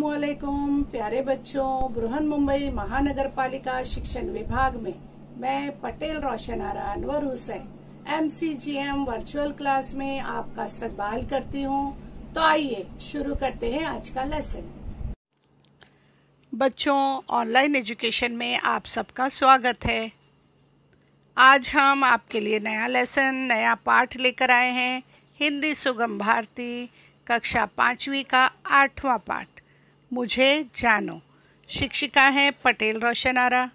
अस्सलामुअलैकुम प्यारे बच्चों, बृहन मुंबई महानगर पालिका शिक्षण विभाग में मैं Patel Roshan Ara Anwar Hussain MCGM virtual class में आपका इस्तकबाल करती हूँ। तो आइए शुरू करते हैं आज का लेसन। बच्चों, ऑनलाइन एजुकेशन में आप सबका स्वागत है। आज हम आपके लिए नया लेसन, नया पाठ लेकर आए हैं। हिंदी सुगम भारती कक्षा 5वीं का 8वां पाठ, मुझे जानो। शिक्षिका हैं पटेल रोशन आरा।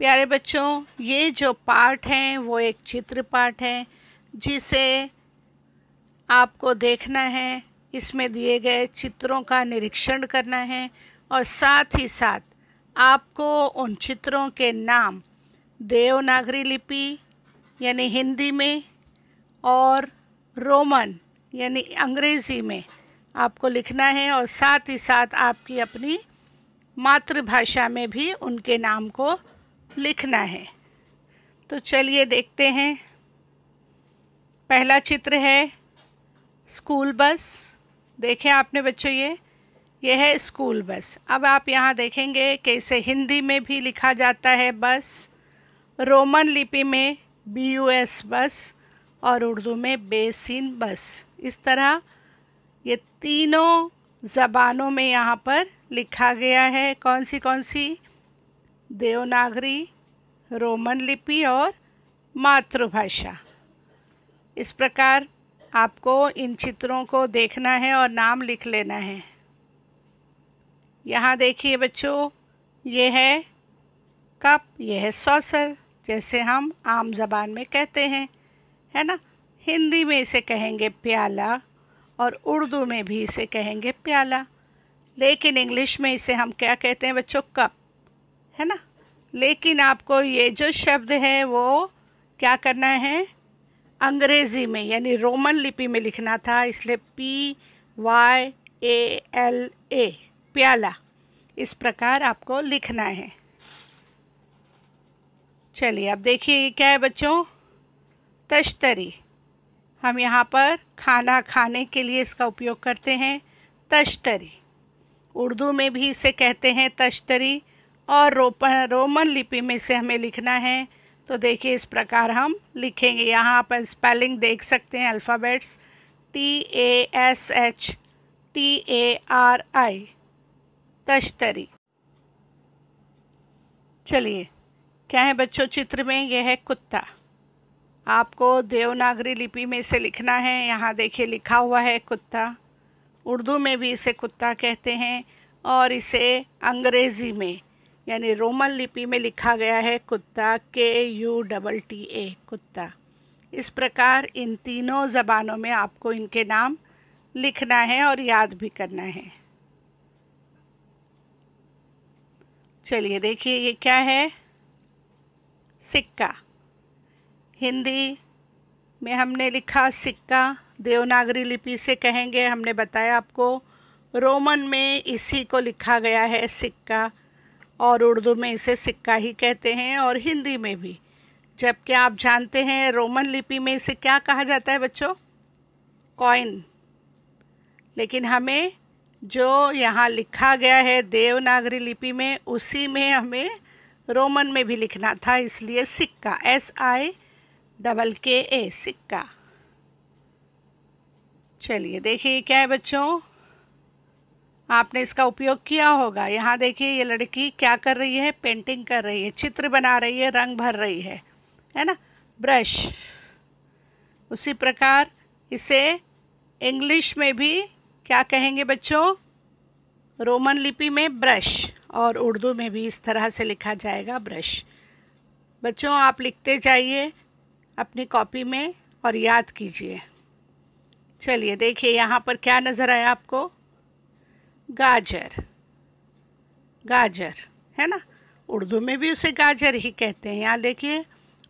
प्यारे बच्चों, ये जो पाठ हैं वो एक चित्र पाठ है जिसे आपको देखना है। इसमें दिए गए चित्रों का निरीक्षण करना है और साथ ही साथ आपको उन चित्रों के नाम देवनागरी लिपि यानी हिंदी में और रोमन यानी अंग्रेज़ी में आपको लिखना है और साथ ही साथ आपकी अपनी मातृभाषा में भी उनके नाम को लिखना है। तो चलिए देखते हैं। पहला चित्र है स्कूल बस। देखें आपने बच्चों, ये है स्कूल बस। अब आप यहाँ देखेंगे कि इसे हिंदी में भी लिखा जाता है बस, रोमन लिपि में BUS बस और उर्दू में बेसिन बस। इस तरह ये तीनों ज़बानों में यहाँ पर लिखा गया है। कौन सी? देवनागरी, रोमन लिपि और मातृभाषा। इस प्रकार आपको इन चित्रों को देखना है और नाम लिख लेना है। यहाँ देखिए बच्चों, ये है कप, ये है सॉसर, जैसे हम आम ज़बान में कहते हैं, है ना। हिंदी में इसे कहेंगे प्याला और उर्दू में भी इसे कहेंगे प्याला, लेकिन इंग्लिश में इसे हम क्या कहते हैं बच्चों? कप, है ना। लेकिन आपको ये जो शब्द है वो क्या करना है? अंग्रेज़ी में यानी रोमन लिपि में लिखना था, इसलिए PYALA प्याला, इस प्रकार आपको लिखना है। चलिए अब देखिए ये क्या है बच्चों? तश्तरी। हम यहाँ पर खाना खाने के लिए इसका उपयोग करते हैं, तश्तरी। उर्दू में भी इसे कहते हैं तश्तरी और रोमन लिपि में इसे हमें लिखना है। तो देखिए इस प्रकार हम लिखेंगे। यहाँ अपन स्पेलिंग देख सकते हैं, अल्फ़ाबेट्स TASHTARI, तश्तरी। चलिए क्या है बच्चों चित्र में? यह है कुत्ता। आपको देवनागरी लिपि में इसे लिखना है। यहाँ देखिए लिखा हुआ है कुत्ता। उर्दू में भी इसे कुत्ता कहते हैं और इसे अंग्रेज़ी में यानी रोमन लिपि में लिखा गया है कुत्ता, KUTTA, कुत्ता। इस प्रकार इन तीनों ज़बानों में आपको इनके नाम लिखना है और याद भी करना है। चलिए देखिए ये क्या है? सिक्का। हिंदी में हमने लिखा सिक्का, देवनागरी लिपि से कहेंगे, हमने बताया आपको। रोमन में इसी को लिखा गया है सिक्का और उर्दू में इसे सिक्का ही कहते हैं और हिंदी में भी। जबकि आप जानते हैं रोमन लिपि में इसे क्या कहा जाता है बच्चों? कॉइन। लेकिन हमें जो यहाँ लिखा गया है देवनागरी लिपि में, उसी में हमें रोमन में भी लिखना था, इसलिए सिक्का, SIKKA, सिक्का। चलिए देखिए क्या है बच्चों? आपने इसका उपयोग किया होगा। यहाँ देखिए ये लड़की क्या कर रही है? पेंटिंग कर रही है, चित्र बना रही है, रंग भर रही है ना। ब्रश। उसी प्रकार इसे इंग्लिश में भी क्या कहेंगे बच्चों? रोमन लिपि में ब्रश और उर्दू में भी इस तरह से लिखा जाएगा ब्रश। बच्चों आप लिखते जाइए अपनी कॉपी में और याद कीजिए। चलिए देखिए यहाँ पर क्या नज़र आया आपको? गाजर। गाजर, है ना। उर्दू में भी उसे गाजर ही कहते हैं। यहाँ देखिए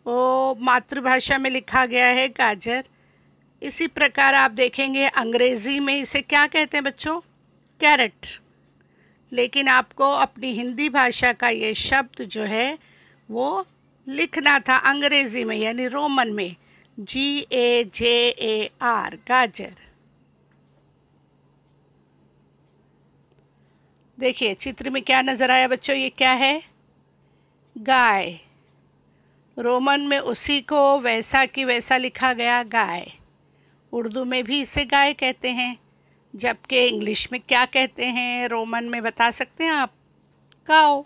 वो मातृभाषा में लिखा गया है गाजर। इसी प्रकार आप देखेंगे अंग्रेज़ी में इसे क्या कहते हैं बच्चों? कैरेट। लेकिन आपको अपनी हिंदी भाषा का ये शब्द जो है वो लिखना था अंग्रेज़ी में यानी रोमन में, GAJAR, गाजर। देखिए चित्र में क्या नज़र आया बच्चों, ये क्या है? गाय। रोमन में उसी को वैसा की वैसा लिखा गया, गाय। उर्दू में भी इसे गाय कहते हैं, जबकि इंग्लिश में क्या कहते हैं रोमन में, बता सकते हैं आप? काओ,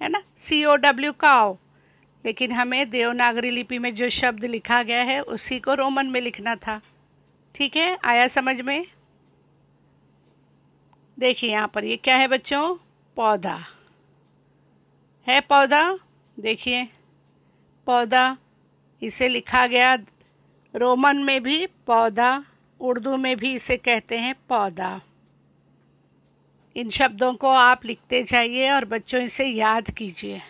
है ना, COW, काओ। लेकिन हमें देवनागरी लिपि में जो शब्द लिखा गया है उसी को रोमन में लिखना था। ठीक है, आया समझ में? देखिए यहाँ पर ये क्या है बच्चों? पौधा है, पौधा। देखिए पौधा, इसे लिखा गया रोमन में भी पौधा, उर्दू में भी इसे कहते हैं पौधा। इन शब्दों को आप लिखते जाइए और बच्चों इसे याद कीजिए।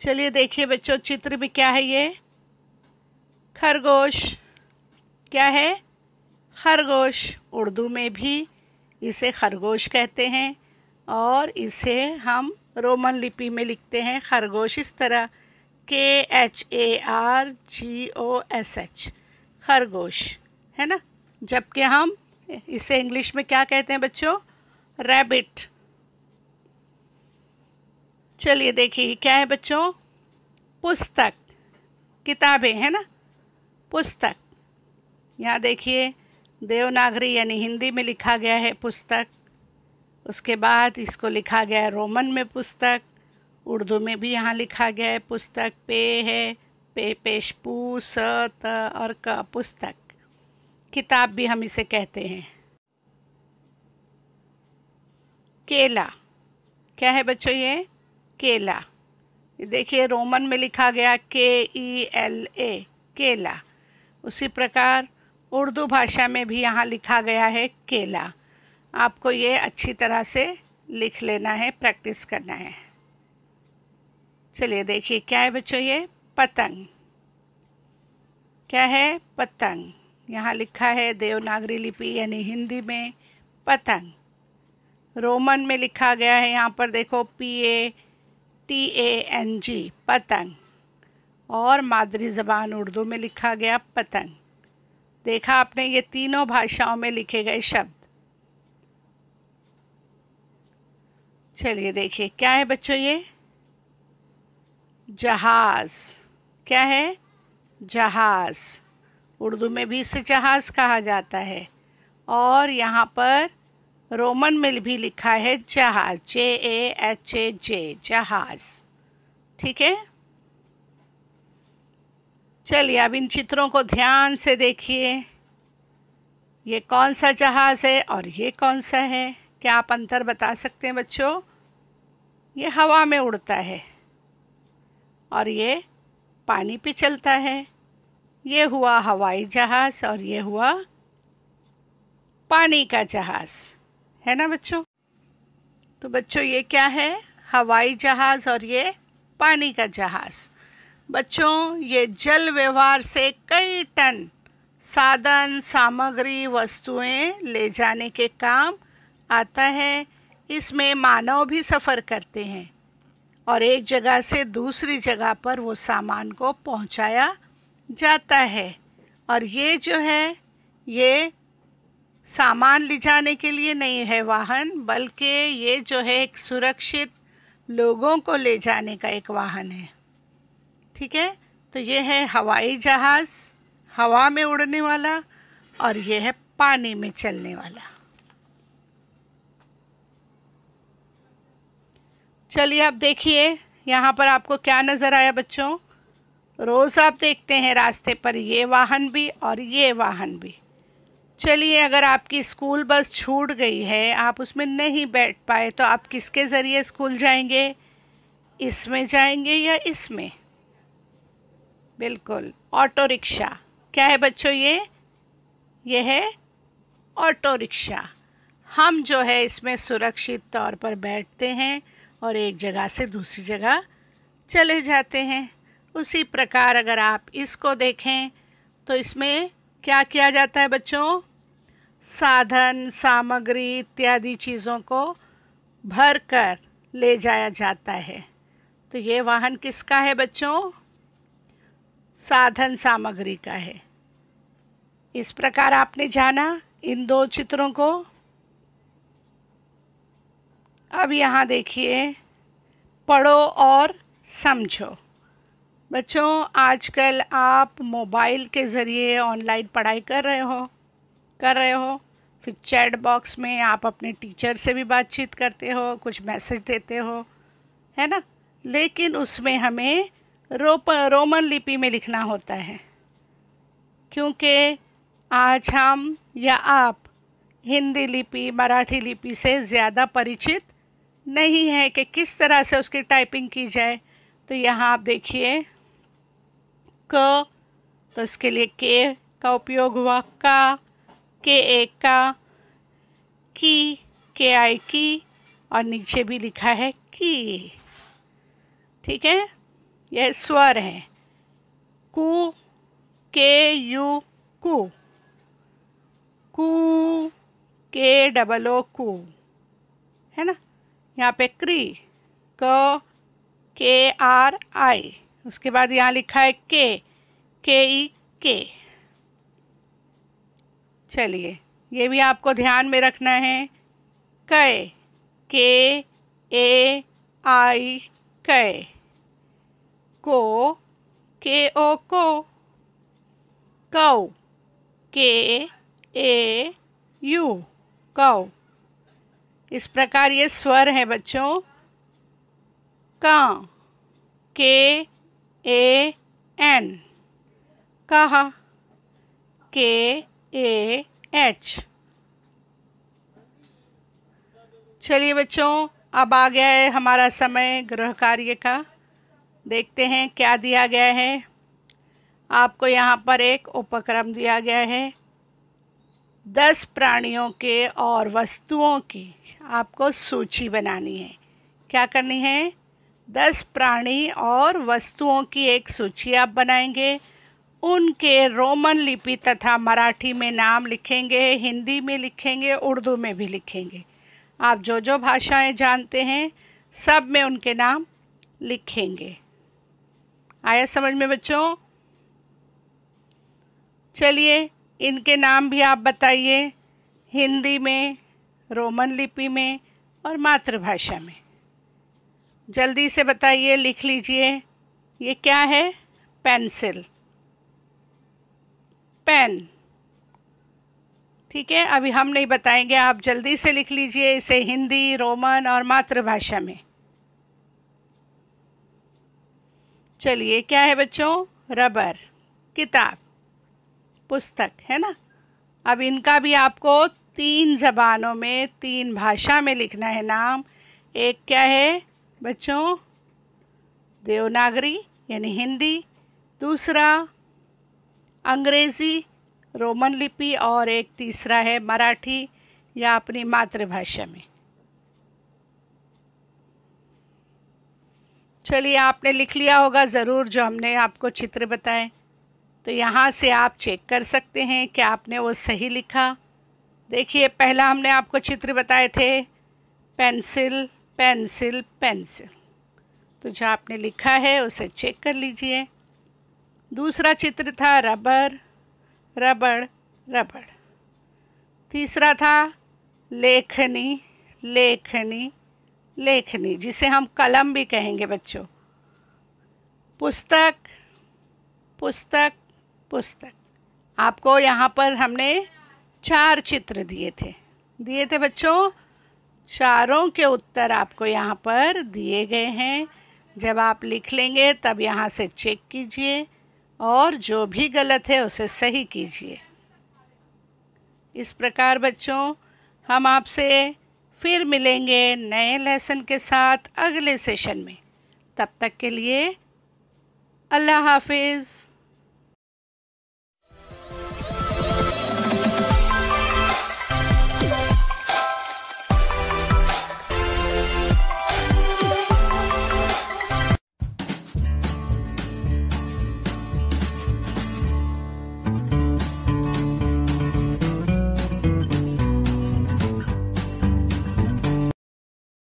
चलिए देखिए बच्चों, चित्र में क्या है? ये खरगोश। क्या है? खरगोश। उर्दू में भी इसे खरगोश कहते हैं और इसे हम रोमन लिपि में लिखते हैं खरगोश, इस तरह KHARGOSH, खरगोश, है ना। जबकि हम इसे इंग्लिश में क्या कहते हैं बच्चों? रैबिट। चलिए देखिए क्या है बच्चों? पुस्तक, किताबें, है ना, पुस्तक। यहाँ देखिए देवनागरी यानी हिंदी में लिखा गया है पुस्तक, उसके बाद इसको लिखा गया है रोमन में पुस्तक, उर्दू में भी यहाँ लिखा गया है पुस्तक। पे है, पे पेश पू स त और क, पुस्तक। किताब भी हम इसे कहते हैं। केला। क्या है बच्चों? ये केला। देखिए रोमन में लिखा गया KELA, केला। उसी प्रकार उर्दू भाषा में भी यहाँ लिखा गया है केला। आपको ये अच्छी तरह से लिख लेना है, प्रैक्टिस करना है। चलिए देखिए क्या है बच्चों? ये पतंग। क्या है? पतंग। यहाँ लिखा है देवनागरी लिपि यानी हिंदी में पतंग। रोमन में लिखा गया है यहाँ पर देखो PATANG, पतंग। और मादरी ज़बान उर्दू में लिखा गया पतंग। देखा आपने, ये तीनों भाषाओं में लिखे गए शब्द। चलिए देखिए क्या है बच्चों? ये जहाज़। क्या है? जहाज़। उर्दू में भी इसे जहाज़ कहा जाता है और यहाँ पर रोमन में भी लिखा है जहाज़, JAHAJ, जहाज़। ठीक है। चलिए अब इन चित्रों को ध्यान से देखिए। ये कौन सा जहाज़ है और ये कौन सा है? क्या आप अंतर बता सकते हैं बच्चों? ये हवा में उड़ता है और ये पानी पे चलता है। ये हुआ हवाई जहाज़ और ये हुआ पानी का जहाज़, है ना बच्चों। तो बच्चों ये क्या है? हवाई जहाज़ और ये पानी का जहाज़। बच्चों ये जल व्यवहार से कई टन साधन सामग्री वस्तुएं ले जाने के काम आता है। इसमें मानव भी सफ़र करते हैं और एक जगह से दूसरी जगह पर वो सामान को पहुंचाया जाता है। और ये जो है ये सामान ले जाने के लिए नहीं है वाहन, बल्कि ये जो है एक सुरक्षित लोगों को ले जाने का एक वाहन है। ठीक है, तो ये है हवाई जहाज़, हवा में उड़ने वाला, और ये है पानी में चलने वाला। चलिए अब देखिए यहाँ पर आपको क्या नज़र आया बच्चों? रोज़ आप देखते हैं रास्ते पर ये वाहन भी और ये वाहन भी। चलिए अगर आपकी स्कूल बस छूट गई है, आप उसमें नहीं बैठ पाए, तो आप किसके ज़रिए स्कूल जाएंगे? इसमें जाएंगे या इसमें? बिल्कुल, ऑटो रिक्शा। क्या है बच्चों? ये है ऑटो रिक्शा। हम जो है इसमें सुरक्षित तौर पर बैठते हैं और एक जगह से दूसरी जगह चले जाते हैं। उसी प्रकार अगर आप इसको देखें तो इसमें क्या किया जाता है बच्चों? साधन सामग्री इत्यादि चीज़ों को भर कर ले जाया जाता है। तो ये वाहन किसका है बच्चों? साधन सामग्री का है। इस प्रकार आपने जाना इन दो चित्रों को। अब यहाँ देखिए, पढ़ो और समझो। बच्चों, आजकल आप मोबाइल के ज़रिए ऑनलाइन पढ़ाई कर रहे हो। फिर चैट बॉक्स में आप अपने टीचर से भी बातचीत करते हो, कुछ मैसेज देते हो, है ना। लेकिन उसमें हमें रोमन लिपि में लिखना होता है, क्योंकि आज हम या आप हिंदी लिपि, मराठी लिपि से ज़्यादा परिचित नहीं है कि किस तरह से उसकी टाइपिंग की जाए। तो यहाँ आप देखिए, क, तो इसके लिए के का उपयोग हुआ, का, के एक का, की, के आई की, और नीचे भी लिखा है की। ठीक है, यह स्वर है। कु, के यू कु, कु, के डबल ओ कु, है ना। यहाँ पे क्री, के आर आई, उसके बाद यहाँ लिखा है के ई के। चलिए, ये भी आपको ध्यान में रखना है। कै, के ए आई कै। को, के ओ को। कौ, के ए यू कौ। इस प्रकार ये स्वर है बच्चों। का, के ए एन, कहा, के ए एच। चलिए बच्चों, अब आ गया है हमारा समय गृह कार्य का। देखते हैं क्या दिया गया है। आपको यहाँ पर एक उपक्रम दिया गया है। 10 प्राणियों के और वस्तुओं की आपको सूची बनानी है। क्या करनी है? 10 प्राणी और वस्तुओं की एक सूची आप बनाएंगे। उनके रोमन लिपि तथा मराठी में नाम लिखेंगे, हिंदी में लिखेंगे, उर्दू में भी लिखेंगे। आप जो जो भाषाएं जानते हैं सब में उनके नाम लिखेंगे। आया समझ में बच्चों? चलिए, इनके नाम भी आप बताइए, हिंदी में, रोमन लिपि में और मातृभाषा में। जल्दी से बताइए, लिख लीजिए। ये क्या है? Pencil, pen. ठीक है, अभी हम नहीं बताएंगे, आप जल्दी से लिख लीजिए इसे हिंदी, रोमन और मातृभाषा में। चलिए, क्या है बच्चों? रबर, किताब, पुस्तक, है ना। अब इनका भी आपको 3 ज़बानों में, 3 भाषा में लिखना है नाम। एक क्या है बच्चों? देवनागरी यानी हिंदी, दूसरा अंग्रेज़ी रोमन लिपि, और एक तीसरा है मराठी या अपनी मातृभाषा में। चलिए, आपने लिख लिया होगा ज़रूर जो हमने आपको चित्र बताए। तो यहाँ से आप चेक कर सकते हैं कि आपने वो सही लिखा। देखिए, पहला हमने आपको चित्र बताए थे पेंसिल, पेंसिल, पेंसिल। तो जो आपने लिखा है उसे चेक कर लीजिए। दूसरा चित्र था रबर, रबड़, रबड़। तीसरा था लेखनी, लेखनी, लेखनी, जिसे हम कलम भी कहेंगे बच्चों। पुस्तक, पुस्तक, पुस्तक। आपको यहाँ पर हमने 4 चित्र दिए थे बच्चों। चारों के उत्तर आपको यहाँ पर दिए गए हैं। जब आप लिख लेंगे तब यहाँ से चेक कीजिए और जो भी गलत है उसे सही कीजिए। इस प्रकार बच्चों, हम आपसे फिर मिलेंगे नए लेसन के साथ अगले सेशन में। तब तक के लिए अल्लाह हाफिज़।